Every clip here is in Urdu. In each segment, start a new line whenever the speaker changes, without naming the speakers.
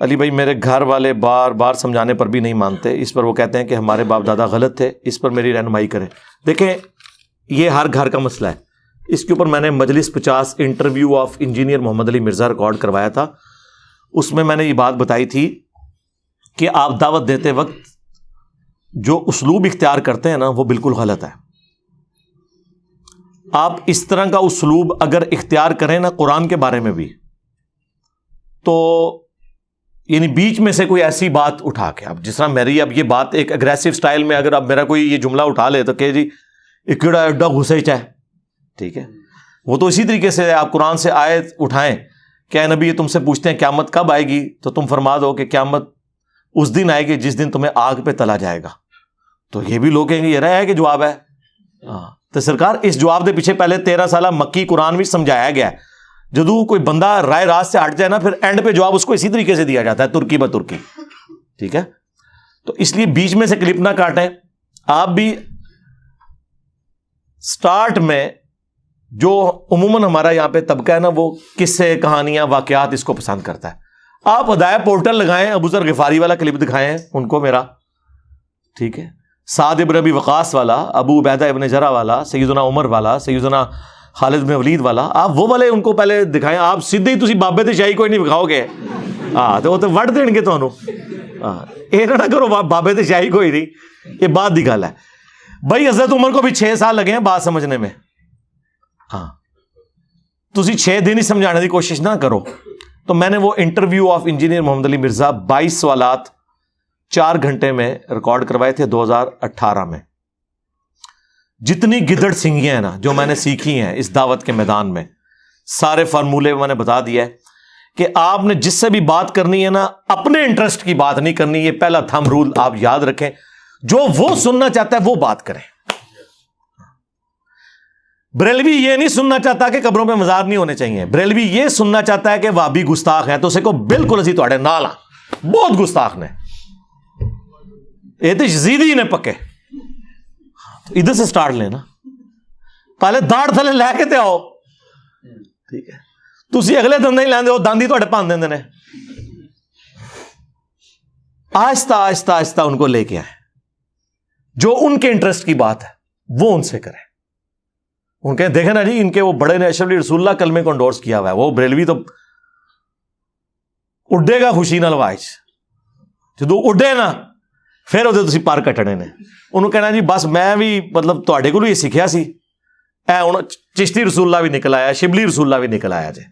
علی بھائی میرے گھر والے بار بار سمجھانے پر بھی نہیں مانتے، اس پر وہ کہتے ہیں کہ ہمارے باپ دادا غلط تھے، اس پر میری رہنمائی کریں۔ دیکھیں یہ ہر گھر کا مسئلہ ہے، اس کے اوپر میں نے مجلس 50 interview of engineer Muhammad Ali Mirza record کروایا تھا، اس میں نے یہ بات بتائی تھی کہ آپ دعوت دیتے وقت جو اسلوب اختیار کرتے ہیں نا وہ بالکل غلط ہے۔ آپ اس طرح کا اسلوب اگر اختیار کریں نا قرآن کے بارے میں بھی، تو یعنی بیچ میں سے کوئی ایسی بات اٹھا کے، اب جس طرح میری اب یہ بات ایک اگریسو سٹائل میں اگر اب میرا کوئی یہ جملہ اٹھا لے تو کہ جی اکڑا اڈا گھسے چاہے، ٹھیک ہے، وہ تو اسی طریقے سے آپ قرآن سے آیت اٹھائیں کہ اے نبی یہ تم سے پوچھتے ہیں قیامت کب آئے گی، تو تم فرما دو کہ قیامت اس دن آئے گی جس دن تمہیں آگ پہ تلا جائے گا، تو یہ بھی لوگ کہیں گے یہ رہا ہے کہ جواب ہے۔ تو سرکار اس جواب دے پیچھے پہلے 13 سالہ مکی قرآن بھی سمجھایا گیا ہے، جدو کوئی بندہ رائے راست سے ہٹ جائے نا پھر اینڈ پہ جواب اس کو اسی طریقے سے دیا جاتا ہے، ترکی بہ ترکی، ٹھیک ہے۔ تو اس لیے بیچ میں سے کلپ نہ کاٹیں، آپ بھی سٹارٹ میں جو عموماً ہمارا یہاں پہ طبقہ ہے نا وہ قصے کہانیاں واقعات اس کو پسند کرتا ہے، آپ ہدایہ پورٹل لگائیں، ابو ذر غفاری والا کلپ دکھائیں ان کو میرا، ٹھیک ہے، سعد ابن ابی وقاص والا، ابو عبیدہ ابن جرح والا، سیدنا عمر والا، سیدنا خالد بن ولید والا، آپ وہ والے ان کو پہلے دکھائیں، آپ سیدھے ہی تسی بابے تے شاہی کوئی نہیں دکھاؤ گے، تو وہ تو وڈ دین گے تانوں، یہ نہ کرو بابے تے شاہی کوئی نہیں، یہ بات دی گل ہے بھائی۔ حضرت عمر کو بھی 6 سال لگے ہیں بات سمجھنے میں، تسی 6 دن ہی سمجھانے کی کوشش نہ کرو۔ تو میں نے وہ انٹرویو آف انجینئر محمد علی مرزا 22 سوالات 4 گھنٹے میں ریکارڈ کروائے تھے 2018 میں۔ جتنی گدڑ سنگیاں ہیں نا جو میں نے سیکھی ہیں اس دعوت کے میدان میں، سارے فارمولے میں نے بتا دیا ہے کہ آپ نے جس سے بھی بات کرنی ہے نا اپنے انٹرسٹ کی بات نہیں کرنی، یہ پہلا تھم رول آپ یاد رکھیں، جو وہ سننا چاہتا ہے وہ بات کریں۔ بریلوی یہ نہیں سننا چاہتا کہ قبروں پہ مزار نہیں ہونے چاہیے، بریلوی یہ سننا چاہتا ہے کہ وہابی گستاخ ہیں، تو اسے کو بالکل اسی تواڈے نال ہاں، بہت گستاخ نے، یہ تو یزیدی نے پکے، ادھر سے سٹارٹ لینا، پہلے داڑ تھلے لے کے تے آؤ، ٹھیک ہے، تسی اگلے دندے ہی لیندے ہو، داندی تواڈے پان دیندے نے، آہستہ آہستہ آہستہ ان کو لے کے آئیں، جو ان کے انٹرسٹ کی بات ہے وہ ان سے کریں، ان کے دیکھیں نا جی ان کے وہ بڑے نے اشرف علی رسول اللہ کلمے کو انڈورس کیا ہوا ہے، وہ بریلوی تو اڈے گا خوشی نال واج، جدو اڈے نا پھر وہ تسی پر کٹنے نے، انہوں کہنا جی بس میں بھی مطلب تواڈے کولوں یہ سیکھیا سی، اے ہن چشتی رسول اللہ بھی نکل آیا، شبلی رسول اللہ بھی نکل آیا جی،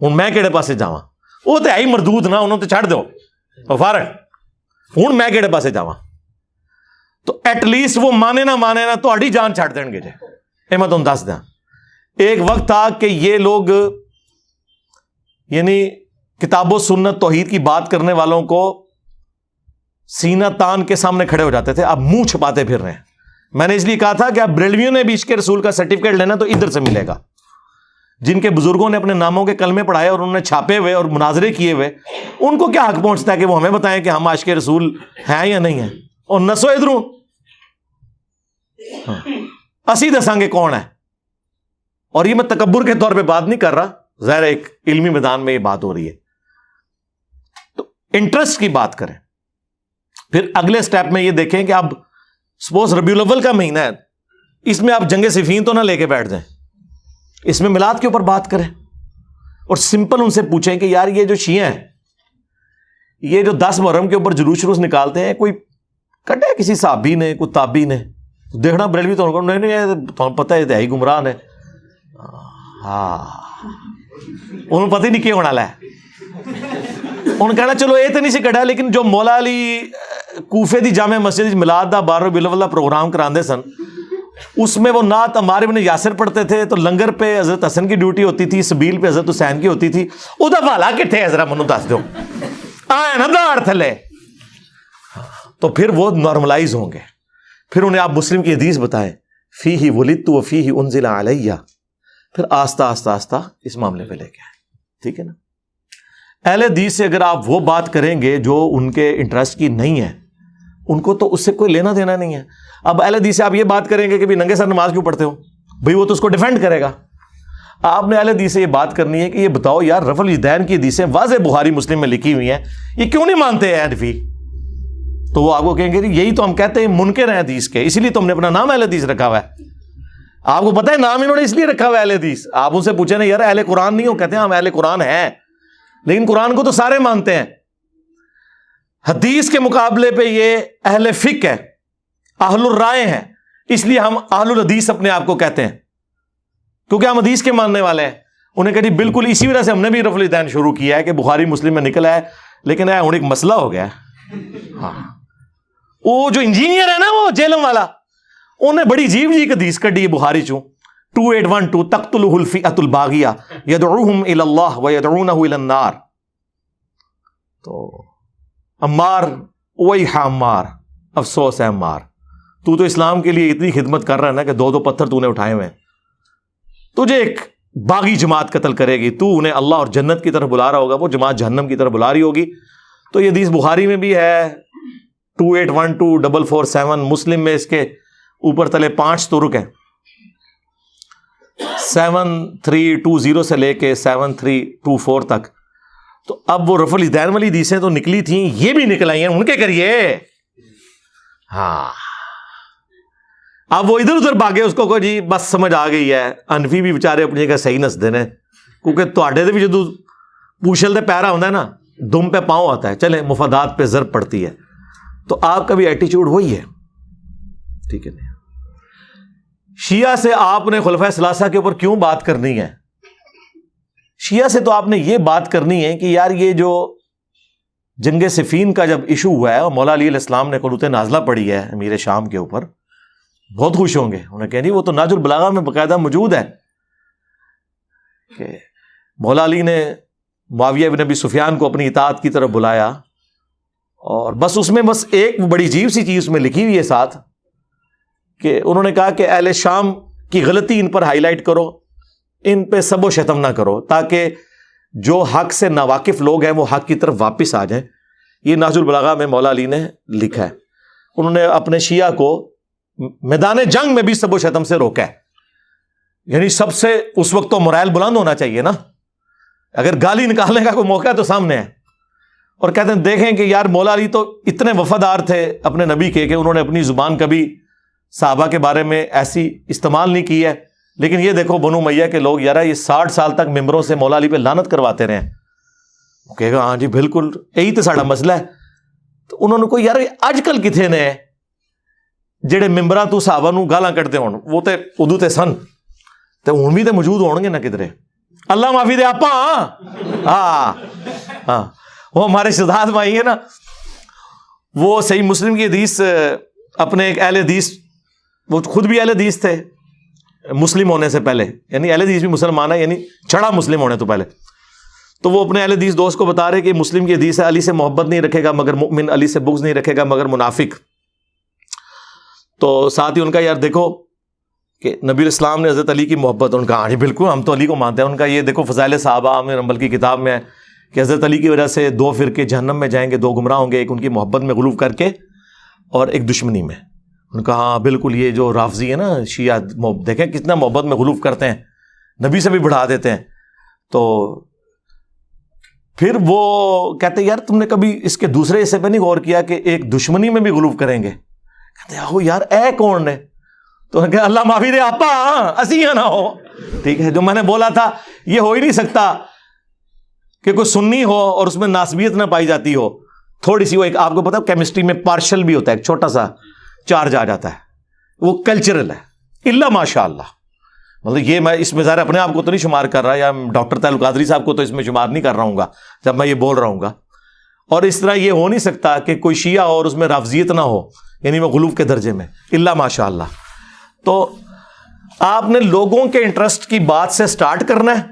ہن میں کہڑے پاسے جاواں، وہ تو ہے ہی مردود نا، انہوں تو چھڑ دو فارغ، ہن میں کہڑے پاسے جاواں، تو ایٹ لیسٹ وہ مانے نہ تہاڈی جان چھڑ دین گے جی، یہ میں تمہیں دس دیں۔ ایک وقت تھا کہ یہ لوگ یعنی کتاب و سنت توحید کی بات کرنے والوں کو سینہ تان کے سامنے کھڑے ہو جاتے تھے، اب منہ چھپاتے پھر رہے ہیں۔ میں نے اس لیے کہا تھا کہ اب بریلویوں نے بھی عشق رسول کا سرٹیفکیٹ لینا تو ادھر سے ملے گا، جن کے بزرگوں نے اپنے ناموں کے کلمے پڑھائے اور انہوں نے چھاپے ہوئے اور مناظرے کیے ہوئے، ان کو کیا حق پہنچتا ہے کہ وہ ہمیں بتائیں کہ ہم عاشق رسول ہیں یا نہیں ہیں، اور نسو ادھروں اسی دساں گے کون ہے۔ اور یہ میں تکبر کے طور پہ بات نہیں کر رہا، ظاہر ایک علمی میدان میں یہ بات ہو رہی ہے، تو انٹرسٹ کی بات کریں۔ پھر اگلے سٹیپ میں یہ دیکھیں کہ اب سپوز ربیع الاول کا مہینہ ہے، اس میں آپ جنگ صفین تو نہ لے کے بیٹھ جائیں، اس میں میلاد کے اوپر بات کریں، اور سمپل ان سے پوچھیں کہ یار یہ جو شیعہ ہیں یہ جو 10 محرم کے اوپر جلوس نکالتے ہیں، کوئی کٹے کسی صحابی نے، کوئی تابعی نے، دیکھنا بریلوی تو نہیں پتہ ہے ہی گمراہ نے، ہاں انہوں پتہ ہی نہیں کیا ہونا ہے، انہوں کہنا چلو یہ تو نہیں سی کٹا، لیکن جو مولا علی کوفے دی جامع مسجد میلاد دا 12 ربیع الاول پروگرام کراندے سن، اس میں وہ نعت عمار بن یاسر پڑھتے تھے، تو لنگر پہ حضرت حسن کی ڈیوٹی ہوتی تھی، سبیل پہ حضرت حسین کی ہوتی تھی، وہ دا والا کتنے حضرت منو دس دو آئے نا داڑ تھلے، تو پھر وہ نارملائز ہوں گے۔ پھر انہیں آپ مسلم کی حدیث بتائیں، فیہ ولدت و فیہ انزل علیہ، پھر آہستہ آہستہ آہستہ اس معاملے پہ لے کے آئیں، ٹھیک ہے نا۔ اہل حدیث سے اگر آپ وہ بات کریں گے جو ان کے انٹرسٹ کی نہیں ہے، ان کو تو اس سے کوئی لینا دینا نہیں ہے۔ اب اہل حدیث سے آپ یہ بات کریں گے کہ بھی ننگے سر نماز کیوں پڑھتے ہو، بھئی وہ تو اس کو ڈیفینڈ کرے گا۔ آپ نے اہل حدیث سے یہ بات کرنی ہے کہ یہ بتاؤ یار رفع الیدین کی حدیثیں واضح بخاری مسلم میں لکھی ہوئی ہیں، یہ کیوں نہیں مانتے ہیں حنفی؟ تو وہ آپ کو کہیں گے یہی تو ہم کہتے ہیں منکر ہیں حدیث کے، اسی لیے تو ہم نے اپنا نام اہل حدیث رکھا ہوا ہے۔ آپ کو پتہ ہے نام انہوں نے اس لیے رکھا ہوا ہے اہل حدیث۔ آپ ان سے پوچھیں نا یار اہل قرآن نہیں ہو، کہتے ہیں ہم اہل قرآن ہیں، لیکن قرآن کو تو سارے مانتے ہیں۔ حدیث کے مقابلے پہ یہ اہل فقہ ہے، اہل الرائے ہیں، اس لیے ہم اہل الحدیث اپنے آپ کو کہتے ہیں، کیونکہ ہم حدیث کے ماننے والے ہیں۔ انہیں کہا جی بالکل اسی وجہ سے ہم نے بھی رفع الیدین شروع کیا ہے کہ بخاری مسلم میں نکلا ہے، لیکن ہوں ایک مسئلہ ہو گیا ہے۔ ہاں وہ جو انجینئر ہے نا وہ جیلم والا، انہیں بڑی عجیب جی حدیث کڈی بخاری چوں 2812 تقتلہ الفئۃ الباغیہ یدعوہم الی اللہ ویدعونہ الی النار۔ تو عمار، ویح عمار، افسوس ہے عمار، تو اسلام کے لیے اتنی خدمت کر رہا ہے نا کہ 2 پتھر تو نے اٹھائے ہوئے ہیں، تجھے ایک باغی جماعت قتل کرے گی، تو انہیں اللہ اور جنت کی طرف بلا رہا ہوگا، وہ جماعت جہنم کی طرف بلا رہی ہوگی۔ تو یہ حدیث بخاری میں بھی ہے 2812-447، مسلم میں اس کے اوپر تلے 5 طرق ہیں، 7320 سے لے کے 7324 تک۔ تو اب وہ رفع الیدین والی حدیثیں تو نکلی تھیں، یہ بھی نکل آئی ہیں، ان کے کریے۔ ہاں اب وہ ادھر ادھر بھاگے، اس کو جی بس سمجھ آ گئی ہے۔ انفی بھی بیچارے اپنی جگہ صحیح نسدے نے، کیونکہ تواڈے دے بھی جدو پوچھل دے پیرا ہوتا ہے نا، دم پہ پاؤں آتا ہے، چلے مفادات پہ ضرب پڑتی ہے۔ تو آپ کا بھی ایٹیچیوڈ وہی ہے، ٹھیک ہے؟ شیعہ سے آپ نے خلفائے ثلاثہ کے اوپر کیوں بات کرنی ہے؟ شیعہ سے تو آپ نے یہ بات کرنی ہے کہ یار یہ جو جنگ صفین کا جب ایشو ہوا ہے اور مولا علی علیہ السلام نے قنوت نازلہ پڑھی ہے امیر شام کے اوپر، بہت خوش ہوں گے، انہیں کہیں وہ تو ناج البلاغہ میں باقاعدہ موجود ہے کہ مولا علی نے معاویہ بن ابی سفیان کو اپنی اطاعت کی طرف بلایا، اور بس اس میں بس ایک بڑی عجیب سی چیز میں لکھی ہوئی ہے ساتھ، کہ انہوں نے کہا کہ اہل شام کی غلطی ان پر ہائی لائٹ کرو، ان پہ سب و شتم نہ کرو، تاکہ جو حق سے ناواقف لوگ ہیں وہ حق کی طرف واپس آ جائیں۔ یہ ناج البلاغہ میں مولا علی نے لکھا ہے۔ انہوں نے اپنے شیعہ کو میدان جنگ میں بھی سب و شتم سے روکا ہے، یعنی سب سے اس وقت تو مرائل بلند ہونا چاہیے نا، اگر گالی نکالنے کا کوئی موقع ہے تو سامنے ہے، اور کہتے ہیں دیکھیں کہ یار مولا علی تو اتنے وفادار تھے اپنے نبی کے کہ انہوں نے اپنی زبان کبھی صحابہ کے بارے میں ایسی استعمال نہیں کی ہے، لیکن یہ دیکھو بنو امیہ کے لوگ یار یہ 60 سال تک ممبروں سے مولا علی پہ لعنت کرواتے رہے، وہ کہے گا ہاں جی بالکل یہی تو ساڈا مسئلہ ہے۔ تو انہوں نے کوئی یار اج کل کتنے نے جڑے ممبراں تو صحابہ نو گالاں کٹتے ہون، وہ تے ادو تے سن تے ہن بھی تے موجود ہون گے نا کدھرے، اللہ معافی دے آپا۔ ہاں ہاں وہ ہمارے شہزاد بھائی ہیں نا، وہ صحیح مسلم کی حدیث اپنے ایک اہل حدیث، وہ خود بھی اہل حدیث تھے مسلم ہونے سے پہلے، یعنی اہل حدیث بھی مسلمان ہے، یعنی چھڑا مسلم ہونے تو پہلے، تو وہ اپنے اہل حدیث دوست کو بتا رہے کہ مسلم کی حدیث ہے علی سے محبت نہیں رکھے گا مگر مؤمن، علی سے بغض نہیں رکھے گا مگر منافق۔ تو ساتھ ہی ان کا یار دیکھو کہ نبی اسلام نے حضرت علی کی محبت، ان کا ہاں جی بالکل ہم تو علی کو مانتے ہیں، ان کا یہ دیکھو فضائل صحابہ عامر حنبل کی کتاب میں ہے کہ حضرت علی کی وجہ سے 2 فرقے جہنم میں جائیں گے، 2 گمراہ ہوں گے، ایک ان کی محبت میں غلو کر کے اور ایک دشمنی میں۔ ان کا ہاں بالکل یہ جو رافضی ہے نا شیعہ، دیکھیں کتنا محبت میں غلو کرتے ہیں، نبی سے بھی بڑھا دیتے ہیں۔ تو پھر وہ کہتے ہیں یار تم نے کبھی اس کے دوسرے حصے پہ نہیں غور کیا کہ ایک دشمنی میں بھی غلو کریں گے؟ کہتے ہیں یار اے کون نے؟ تو انہوں نے کہا اللہ معافی دے آپا اسی نہ ہو، ٹھیک ہے؟ جو میں نے بولا تھا یہ ہو ہی نہیں سکتا کہ کوئی سنی ہو اور اس میں ناسبیت نہ پائی جاتی ہو، تھوڑی سی وہ ایک آپ کو پتا کیمسٹری میں پارشل بھی ہوتا ہے، ایک چھوٹا سا چارج آ جاتا ہے، وہ کلچرل ہے، الا ماشاء اللہ۔ مطلب یہ میں اس میں ظاہر اپنے آپ کو تو نہیں شمار کر رہا، یا ڈاکٹر تعلق قادری صاحب کو تو اس میں شمار نہیں کر رہا ہوں گا جب میں یہ بول رہا ہوں گا۔ اور اس طرح یہ ہو نہیں سکتا کہ کوئی شیعہ اور اس میں رافضیت نہ ہو، یعنی وہ غلو کے درجے میں، الا ماشاء اللہ۔ تو آپ نے لوگوں کے انٹرسٹ کی بات سے سٹارٹ کرنا ہے،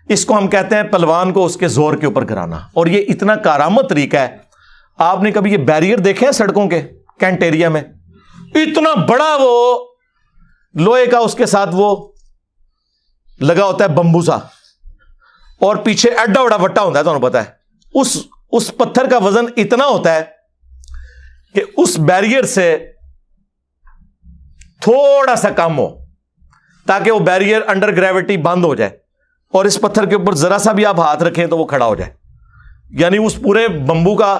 اس کو ہم کہتے ہیں پلوان کو اس کے زور کے اوپر کرانا، اور یہ اتنا کارآمد طریقہ ہے۔ آپ نے کبھی یہ بیریئر دیکھے ہیں سڑکوں کے کینٹ ایریا میں؟ اتنا بڑا وہ لوہے کا اس کے ساتھ وہ لگا ہوتا ہے بمبو سا، اور پیچھے ایڈا بڑا وٹا ہوتا ہے، تو پتا ہے اس پتھر کا وزن اتنا ہوتا ہے کہ اس بیریئر سے تھوڑا سا کم ہو تاکہ وہ بیریئر انڈر گریوٹی بند ہو جائے اور اس پتھر کے اوپر ذرا سا بھی آپ ہاتھ رکھیں تو وہ کھڑا ہو جائے. یعنی اس پورے بمبو کا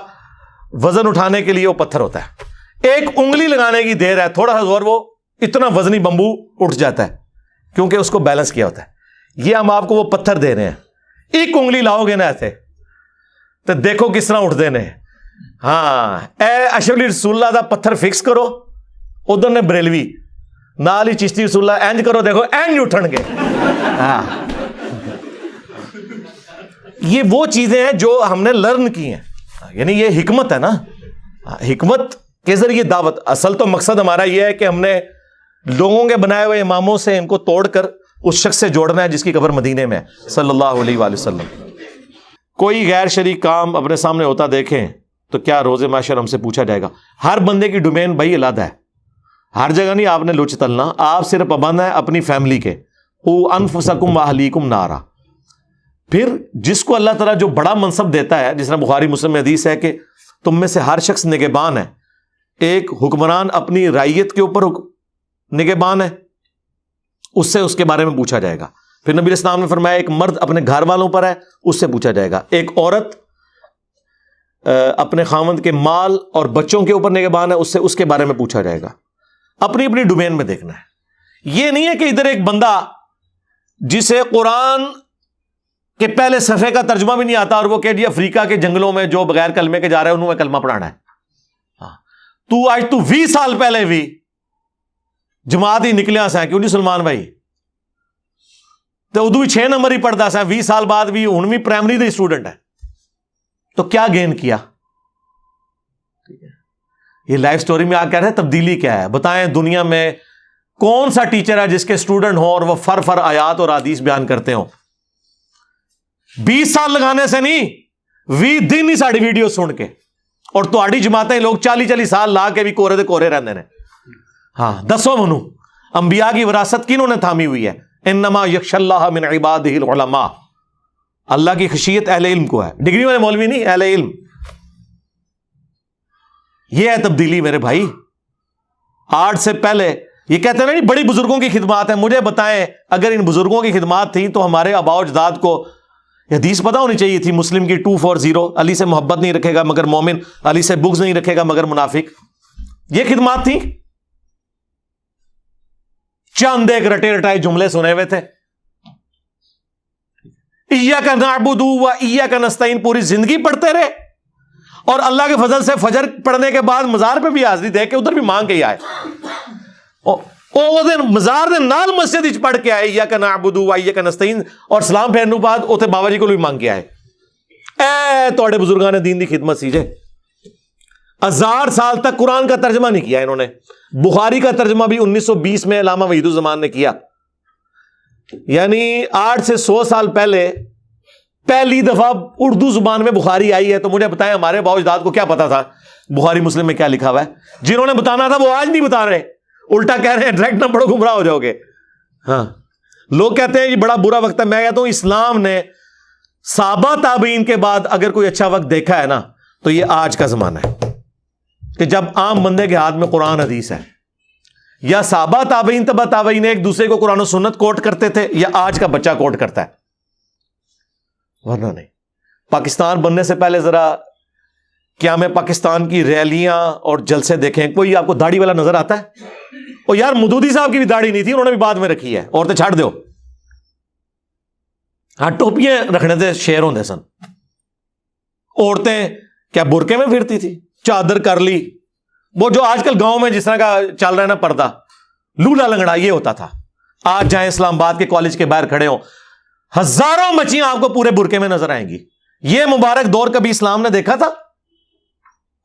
وزن اٹھانے کے لیے وہ پتھر ہوتا ہے. ایک انگلی لگانے کی دیر ہے, تھوڑا سا زور, وہ اتنا وزنی بمبو اٹھ جاتا ہے کیونکہ اس کو بیلنس کیا ہوتا ہے. یہ ہم آپ کو وہ پتھر دے رہے ہیں, ایک انگلی لاؤ گے نا ایسے تو دیکھو کس طرح اٹھ دینے. ہاں اے اشرف علی رسول اللہ دا پتھر فکس کرو, ادھر نے بریلوی نال ہی چشتی رسول اللہ اینج کرو, دیکھو اینج اٹھن گے. ہاں یہ وہ چیزیں ہیں جو ہم نے لرن کی ہیں, یعنی یہ حکمت ہے نا, حکمت کے ذریعے دعوت. اصل تو مقصد ہمارا یہ ہے کہ ہم نے لوگوں کے بنائے ہوئے اماموں سے ان کو توڑ کر اس شخص سے جوڑنا ہے جس کی قبر مدینے میں ہے صلی اللہ علیہ وآلہ وسلم. کوئی غیر شرعی کام اپنے سامنے ہوتا دیکھیں تو کیا روز محشر ہم سے پوچھا جائے گا؟ ہر بندے کی ڈومین بھائی علیحدہ ہے, ہر جگہ نہیں آپ نے لچ تلنا. آپ صرف پابند ہیں اپنی فیملی کے, انفسکم واہلیکم نارا. پھر جس کو اللہ تعالیٰ جو بڑا منصب دیتا ہے, جس طرح بخاری مسلم میں حدیث ہے کہ تم میں سے ہر شخص نگہبان ہے. ایک حکمران اپنی رعیت کے اوپر نگہبان ہے, اس سے اس کے بارے میں پوچھا جائے گا. پھر نبی علیہ السلام نے فرمایا ایک مرد اپنے گھر والوں پر ہے, اس سے پوچھا جائے گا. ایک عورت اپنے خاوند کے مال اور بچوں کے اوپر نگہبان ہے, اس کے بارے میں پوچھا جائے گا. اپنی اپنی ڈومین میں دیکھنا ہے. یہ نہیں ہے کہ ادھر ایک بندہ جسے قرآن کہ پہلے صفحے کا ترجمہ بھی نہیں آتا اور وہ کہ جی افریقہ کے جنگلوں میں جو بغیر کلمے کے جا رہے ہیں انہوں میں کلمہ پڑھانا ہے. تو آج تو 20 سال پہلے بھی جماعت ہی نکلیا سا کیوں نہیں سلمان بھائی, تو اردو بھی 6 نمبر ہی پڑھتا سا, 20 سال بعد بھی ہوں بھی پرائمری دے اسٹوڈنٹ ہے. تو کیا گین کیا؟ یہ لائف سٹوری میں آپ کہہ رہے ہیں تبدیلی کیا ہے؟ بتائیں دنیا میں کون سا ٹیچر ہے جس کے اسٹوڈنٹ ہوں اور وہ فر آیات اور حدیث بیان کرتے ہوں؟ 20 سال لگانے سے نہیں, 20 دن ہی ساڑی ویڈیو سن کے. اور تہاڈی جماعتیں لوگ 40 سال لا کے بھی کورے دے کورے رہندے نے. ہاں دسو منو انبیاء کی وراثت کنہوں نے تھامی ہوئی ہے؟ انما یخشی اللہ من عبادہ العلماء. اللہ کی خشیت اہل علم کو ہے, ڈگری والے مولوی نہیں, اہل علم. یہ ہے تبدیلی میرے بھائی. آج سے پہلے یہ کہتے ہیں نا بڑی بزرگوں کی خدمات ہیں. مجھے بتائیں اگر ان بزرگوں کی خدمات تھیں تو ہمارے آباء و اجداد کو حدیث پتہ ہونی چاہیے تھی. مسلم کی 240 علی سے محبت نہیں رکھے گا مگر مومن, علی سے بغض نہیں رکھے گا مگر منافق. یہ خدمات تھیں. چند ایک رٹے رٹائے جملے سنے ہوئے تھے. ایاک نعبد و ایاک نستعین پوری زندگی پڑھتے رہے, اور اللہ کے فضل سے فجر پڑھنے کے بعد مزار پہ بھی حاضری دے کے ادھر بھی مانگ کے آئے. مزار دے نال مسجد وچ پڑھ کے آئے ایاک نعبد و ایاک نستعین, اور سلام پھیرنے بعد اوتھے بابا جی کو بھی مانگ کے آئے. اے تواڈے بزرگان دین دی خدمت سی جے. 1000 سال تک قرآن کا ترجمہ نہیں کیا انہوں نے. بخاری کا ترجمہ بھی 1920 میں علامہ وحید الزمان نے کیا. یعنی 8 سے 100 سال پہلے پہلی دفعہ اردو زبان میں بخاری آئی ہے. تو مجھے بتائیں ہمارے باؤ اجداد کو کیا پتا تھا بخاری مسلم میں کیا لکھا ہوا ہے؟ جنہوں نے بتانا تھا وہ آج نہیں بتا رہے, الٹا کہہ رہے ہیں ڈائریکٹ نہ پڑھو گمراہ ہو جاؤ گے. ہاں لوگ کہتے ہیں یہ بڑا برا وقت ہے. میں کہتا ہوں اسلام نے صحابہ تابعین کے بعد اگر کوئی اچھا وقت دیکھا ہے نا تو یہ آج کا زمانہ ہے کہ جب عام بندے کے ہاتھ میں قرآن حدیث ہے. یا صحابہ تابعین تبع تابعین ایک دوسرے کو قرآن و سنت کوٹ کرتے تھے, یا آج کا بچہ کوٹ کرتا ہے, ورنہ نہیں. پاکستان بننے سے پہلے ذرا قیام پاکستان کی ریلیاں اور جلسے دیکھیں. کوئی آپ کو داڑھی والا نظر آتا ہے؟ اور یار مودودی صاحب کی بھی داڑھی نہیں تھی, انہوں نے بھی بعد میں رکھی ہے. عورتیں چھاڑ دو, ہاں ٹوپیاں رکھنے سے شیر ہوندے سن. عورتیں کیا برقعے میں پھرتی تھی, چادر کر لی, وہ جو آج کل گاؤں میں جس طرح کا چل رہا ہے نا پردہ, لولا لنگڑا, یہ ہوتا تھا. آج جائیں اسلام آباد کے کالج کے باہر کھڑے ہوں, ہزاروں مچھیاں آپ کو پورے برقعے میں نظر آئیں گی. یہ مبارک دور کبھی اسلام نے دیکھا تھا؟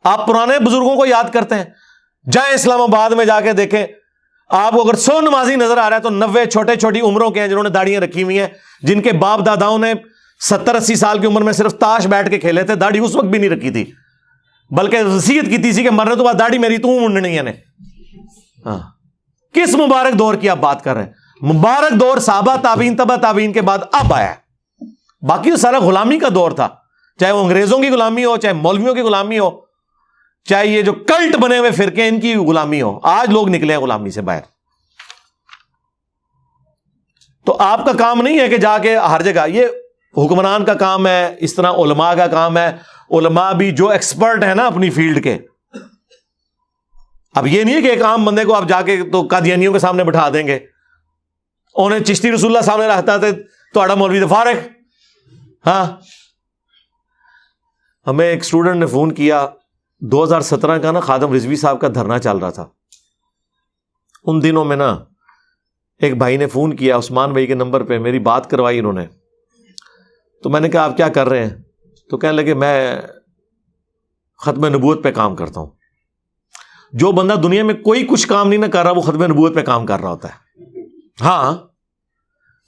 آپ پرانے بزرگوں کو یاد کرتے ہیں, جائیں اسلام آباد میں جا کے دیکھیں, آپ کو اگر 100 نمازی نظر آ رہا ہے تو 90 چھوٹے چھوٹی عمروں کے ہیں جنہوں نے داڑیاں رکھی ہوئی ہیں, جن کے باپ داداؤں نے 70-80 سال کی عمر میں صرف تاش بیٹھ کے کھیلے تھے. داڑھی اس وقت بھی نہیں رکھی تھی, بلکہ وصیت کی تھی کہ مرنے تو بعد داڑھی میری تو منڈنی ہے نے. ہاں کس مبارک دور کی آپ بات کر رہے ہیں؟ مبارک دور صحابہ تابعین تبع تابعین کے بعد اب آیا ہے. باقی تو سارا غلامی کا دور تھا, چاہے وہ انگریزوں کی غلامی ہو, چاہے مولویوں کی غلامی ہو, چاہے یہ جو کلٹ بنے ہوئے فرقے ان کی غلامی ہو. آج لوگ نکلے ہیں غلامی سے باہر. تو آپ کا کام نہیں ہے کہ جا کے ہر جگہ، یہ حکمران کا کام ہے، اس طرح علماء کا کام ہے. علماء بھی جو ایکسپرٹ ہیں نا اپنی فیلڈ کے، اب یہ نہیں ہے کہ ایک عام بندے کو آپ جا کے تو قادیانیوں کے سامنے بٹھا دیں گے. انہیں چشتی رسول اللہ سامنے رکھتا تھے تو آڑا مولوی تو فارغ. ہاں، ہمیں ایک اسٹوڈنٹ نے فون کیا 2017 کا نا، خادم رضوی صاحب کا دھرنا چل رہا تھا ان دنوں میں نا. ایک بھائی نے فون کیا عثمان بھائی کے نمبر پہ، میری بات کروائی انہوں نے. تو میں نے کہا آپ کیا کر رہے ہیں؟ تو کہنے لگے میں ختم نبوت پہ کام کرتا ہوں. جو بندہ دنیا میں کوئی کچھ کام نہیں نہ کر رہا وہ ختم نبوت پہ کام کر رہا ہوتا ہے. ہاں،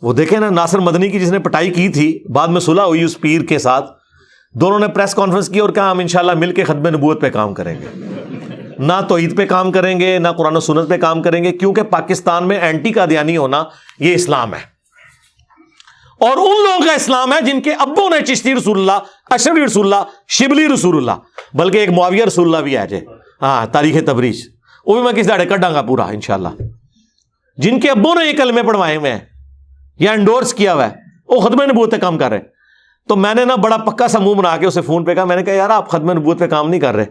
وہ دیکھیں نا ناصر مدنی کی جس نے پٹائی کی تھی، بعد میں صلح ہوئی اس پیر کے ساتھ، دونوں نے پریس کانفرنس کی اور کہا ہم انشاءاللہ مل کے ختم نبوت پہ کام کریں گے. نہ توحید پہ کام کریں گے نہ قرآن و سنت پہ کام کریں گے، کیونکہ پاکستان میں اینٹی قادیانی ہونا یہ اسلام ہے. اور ان لوگوں کا اسلام ہے جن کے ابوں نے چشتی رسول اللہ، اشرفی رسول اللہ، شبلی رسول اللہ، بلکہ ایک معاویہ رسول اللہ بھی ہے جے. ہاں، تاریخ تبریز وہ بھی میں کس داڑے کڈاں گا پورا انشاءاللہ. جن کے ابوں نے یہ کلمے پڑھوائے ہوئے ہیں یا انڈورس کیا ہوا ہے، وہ ختم نبوت پہ کام کر رہے ہیں. تو میں نے نا بڑا پکا سا منہ بنا کے اسے فون پہ کہا، میں نے کہا یار آپ ختم نبوت پہ کام نہیں کر رہے.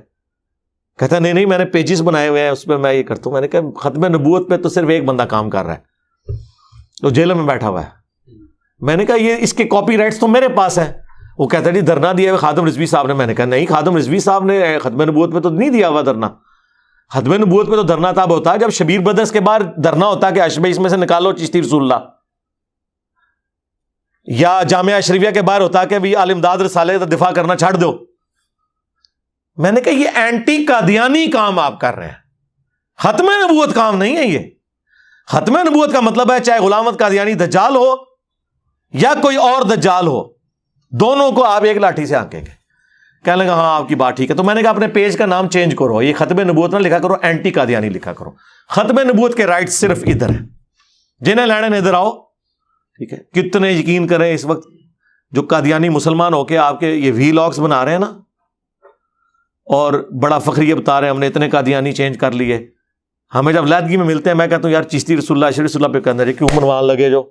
کہتا نہیں میں نے پیجز بنائے ہوئے ہیں اس پہ میں یہ کرتا ہوں. میں نے کہا ختم نبوت پہ تو صرف ایک بندہ کام کر رہا ہے، تو جیل میں بیٹھا ہوا ہے. میں نے کہا یہ اس کے کاپی رائٹس تو میرے پاس ہے. وہ کہتا ہے دھرنا دیا ہوا خادم رضوی صاحب نے. میں نے کہا نہیں، خادم رضوی صاحب نے ختم نبوت پہ تو نہیں دیا ہوا دھرنا. ختم نبوت پہ تو دھرنا تب ہوتا ہے جب شبیر بدرس کے بعد دھرنا ہوتا ہے کہ اشبہ اس میں سے نکالو چشتی رسول اللہ، یا جامعہ اشرفیہ کے باہر ہوتا ہے کہ بھی عالم داد رسالے کا دفاع کرنا چھاڑ دو. میں نے کہا یہ اینٹی قادیانی کام آپ کر رہے ہیں، ختم نبوت کام نہیں ہے. یہ ختم نبوت کا مطلب ہے چاہے غلام احمد قادیانی دجال ہو یا کوئی اور دجال ہو، دونوں کو آپ ایک لاٹھی سے ہانکیں گے. کہنے لگا ہاں آپ کی بات ٹھیک ہے. تو میں نے کہا اپنے پیج کا نام چینج کرو، یہ ختم نبوت نہ لکھا کرو، اینٹی قادیانی لکھا کرو. ختم نبوت کے رائٹ صرف ادھر ہیں، جنہیں لینے ادھر آؤ. ٹھیک ہے، کتنے یقین کریں اس وقت جو قادیانی مسلمان ہو کے آپ کے یہ وی لاگس بنا رہے ہیں نا اور بڑا فخریہ بتا رہے ہیں ہم نے اتنے قادیانی چینج کر لیے. ہمیں جب علیحدگی میں ملتے ہیں میں کہتا ہوں یار چشتی رسول اللہ اشرفی رسول اللہ پہ کہنا کیوں منوان لگے جو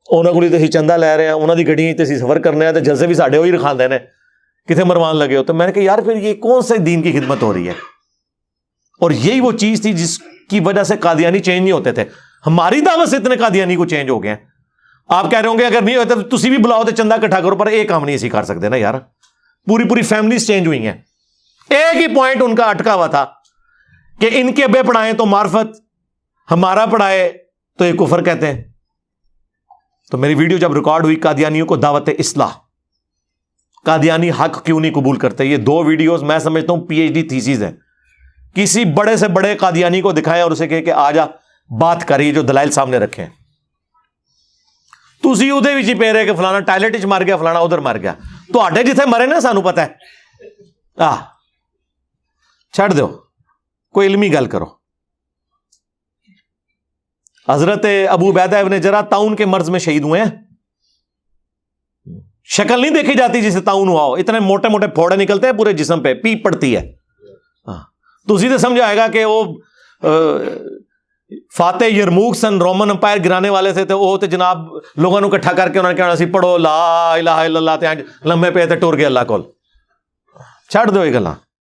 انہوں کو تے چندہ لے رہے ہیں، انہوں کی گڈیاں تے سفر کرنے ہیں تو جلسے بھی ساڈے وہی رکھاندے نے، کتنے مروان لگے ہو. تو میں نے کہا یار پھر یہ کون سے دین کی خدمت ہو رہی ہے؟ اور یہی وہ چیز تھی جس کی وجہ سے قادیانی چینج نہیں ہوتے تھے. ہماری دعوت سے اتنے قادیانی کو چینج ہو گئے ہیں. آپ کہہ رہے ہوں گے اگر نہیں ہوتا تو تسی بھی بلاؤ تو چندہ اکٹھا کرو، پر ایک کام نہیں اسی کر سکتے نا یار. پوری فیملیز چینج ہوئی ہیں. ایک ہی پوائنٹ ان کا اٹکا ہوا تھا کہ ان کے ابے پڑھائیں تو معرفت، ہمارا پڑھائے تو یہ کفر کہتے ہیں. تو میری ویڈیو جب ریکارڈ ہوئی قادیانیوں کو دعوت اصلاح، قادیانی حق کیوں نہیں قبول کرتے، یہ 2 ویڈیوز میں سمجھتا ہوں PhD تھیسیز ہیں. کسی بڑے سے بڑے قادیانی کو دکھائیں اور اسے کہے کہ آ جا بات کریے جو دلائل سامنے رکھیں. تسی ادھے بھی پہ رہے کہ فلانا ٹائلٹ وچ مر گیا، فلانا ادھر مر گیا. تو آڈے جتھے مرے نا سانو پتہ ہے. چھڑ دو، کوئی علمی گل کرو. حضرت ابو عبیدہ ابن جراح طاعون کے مرض میں شہید ہوئے ہیں. شکل نہیں دیکھی جاتی جسے طاعون ہوا ہو، اتنے موٹے موٹے پھوڑے نکلتے ہیں پورے جسم پہ، پیپ پڑتی ہے. تو اسی سے سمجھ آئے گا کہ وہ فاتح یرموک سن رومن امپائر گرانے والے تھے، تو وہ تو جناب لوگوں کو اکٹھا کر کے انہوں نے کہنا سی پڑھو لا الہ الا اللہ، تے لمبے پہ تے ٹر گئے اللہ کول. چھڑ دو یہ گلاں.